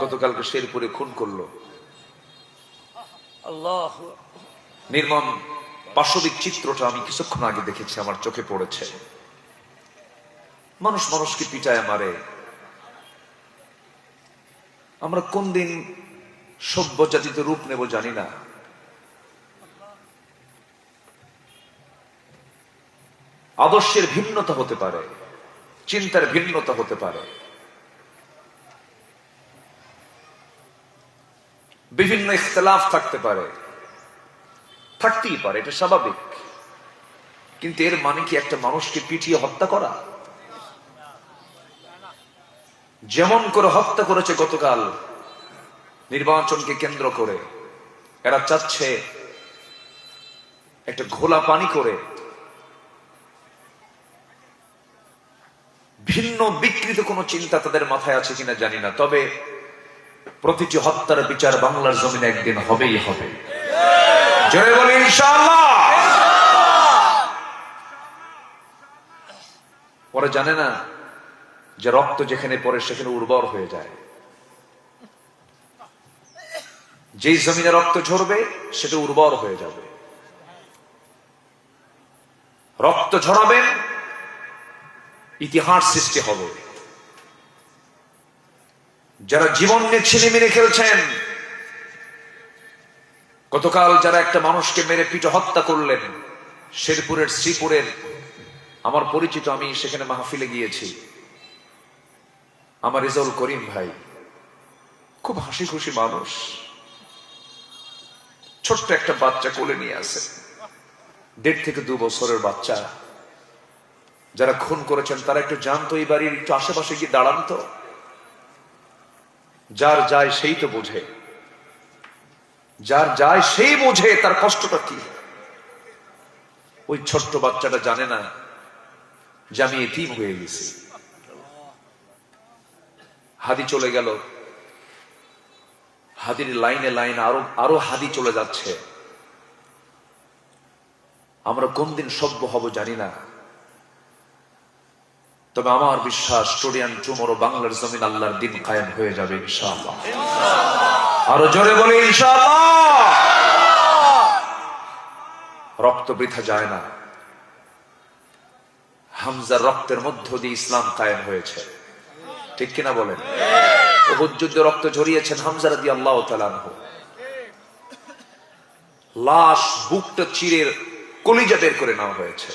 গতকালকে শেরপুরে খুন করলো। আল্লাহ, নির্মম পাশবিক চিত্রটা আমি কিছুক্ষণ আগে দেখেছি, আমার চোখে পড়েছে। মানুষ মানুষকে পিটায় মারে। আমরা কোন দিন সভ্য জাতিতে রূপ নেব জানি না। আদর্শের ভিন্নতা হতে পারে, চিন্তার ভিন্নতা হতে পারে, বিভিন্ন ইখতিলাফ থাকতে পারে, থাকতেই পারে, এটা স্বাভাবিক। কিন্তু এর মানে কি একটা মানুষকে পিটিয়ে হত্যা করা? যেমন করে হত্যা করেছে গতকাল নির্বাচনকে কেন্দ্র করে, এরা চাচ্ছে একটা ঘোলা পানি করে ভিন্ন বিকৃত কোন চিন্তা তাদের মাথায় আছে কিনা জানি না, তবে প্রতিটি হত্যার বিচার বাংলার জমিনে একদিন হবেই হবে। জয় বলি ইনশাআল্লাহ। পরে জানে না যে রক্ত যেখানে পড়ে সেখানে উর্বর হয়ে যায়। যেই জমিনে রক্ত ঝরবে সেটা উর্বর হয়ে যাবে। রক্ত ঝরাবেন, ইতিহাস সৃষ্টি হবে। যারা জীবন নিয়ে ছিনিমিনি খেলছেন, গতকাল যারা একটা মানুষকে মেরে পিটে হত্যা করলেন শেরপুরের শ্রীপুরের, আমার পরিচিত, আমি সেখানে মাহফিলে গিয়েছি। আমার রেজাউল করিম ভাই খুব হাসি খুশি মানুষ, ছোট্ট একটা বাচ্চা কোলে নিয়ে আসে, 1.5 থেকে 2 বছরের বাচ্চা। যারা খুন করেছেন তারা একটু জানতো, এই বাড়ির একটু আশেপাশে গিয়ে দাঁড়ান তো। যার যায় সেই তো বোঝে, যার যায় সেই বোঝে তার কষ্টটা কি। ওই ছোট্ট বাচ্চাটা জানে না যে আমি এতিম হয়ে গেছি। হাদি চলে গেল, হাদির লাইনে লাইন আরো হাদি চলে যাচ্ছে। আমরা কোন দিন সভ্য হব জানি না, তবে আমার বিশ্বাস স্টুডিয়ান টুমরো বাংলার জমিন আল্লাহর দিন কায়েম হয়ে যাবে ইনশাআল্লাহ। আরো জোরে বলে ইনশাআল্লাহ। রক্ত বৃথা যায় না। হামজার রক্তের মধ্য দিয়ে ইসলাম কায়েম হয়েছে, ঠিক কিনা বলেন? উহুদ যুদ্ধে রক্ত ঝরিয়েছেন হামজা রাদিয়াল্লাহু তাআলা আনহু। লাশ বুকটা চিরে কলিজা বের করে নেওয়া হয়েছে,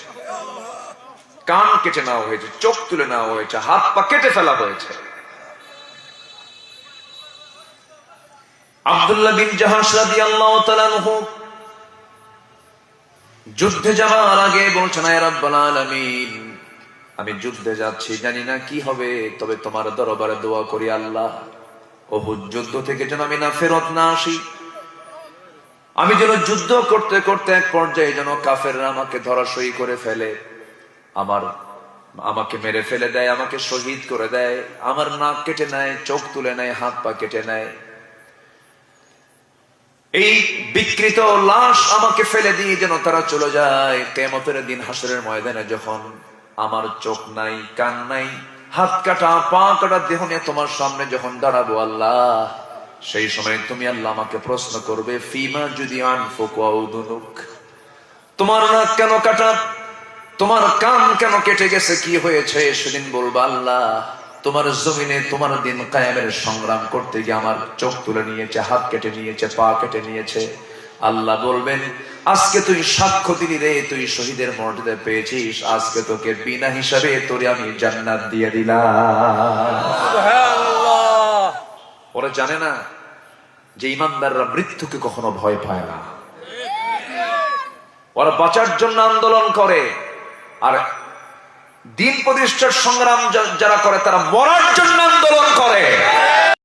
কান কেটে নেওয়া হয়েছে, চোখ তুলে নেওয়া হয়েছে, হাত পা কেটে ফেলা হয়েছে। আব্দুল্লাহ বিন জাহাশ রাদিয়াল্লাহু তাআলা আনহু যুদ্ধে যাওয়ার আগে বলছেন, আয় রাব্বুল আলামিন, আমি যুদ্ধে যাচ্ছি, জানি না কি হবে, তবে তোমার দরবারে দোয়া করি আল্লাহ, উহুদ যুদ্ধ থেকে যেন আমি না ফেরত না আসি। আমি যেন যুদ্ধ করতে করতে এক পর্যায়ে যেন কাফেররা আমাকে ধরাশয়ী করে ফেলে, আমাকে মেরে ফেলে দেয়, আমাকে শহীদ করে দেয়, আমার নাক কেটে নেয়, চোখ তুলে নেয়, হাত পা কেটে নেয়। এই বিকৃত লাশ আমাকে ফেলে দিয়ে যেন তারা চলে যায়। কিয়ামতের দিন হাসরের ময়দানে যখন আমার চোখ নাই, কান নাই, হাত কাটা পা কাটা দেহ নিয়ে তোমার সামনে যখন দাঁড়াবো আল্লাহ, সেই সময় তুমি আল্লাহ আমাকে প্রশ্ন করবে, ফিমা যদি আনফুক ওয়া উদুনুক, তোমার নাক কেন কাটা, তোমার কান কেন কেটে গেছে, কি হয়েছে? সেদিন বলবো আল্লাহ, তোমার জমিনে তোমার দিন কায়েমের সংগ্রাম করতে গিয়ে আমার চোখ তুলে নিয়েছে, হাত কেটে নিয়েছে, পা কেটে নিয়েছে। আল্লাহ বলবেন, আজকে তুই সাক্ষ্য দিলি রে, তুই শহীদের মর্যাদা পেয়েছিস, আজকে তোকে বিনা হিসাবে তোরে আমি জান্নাত দিয়ে দিলাম। সুবহানাল্লাহ। ওরা জানে না যে ইমানদাররা মৃত্যুকে কখনো ভয় পায় না। ওরা বাঁচার জন্য আন্দোলন করে, আর দিন প্রতিষ্ঠার সংগ্রাম যারা করে তারা মরার জন্য আন্দোলন করে।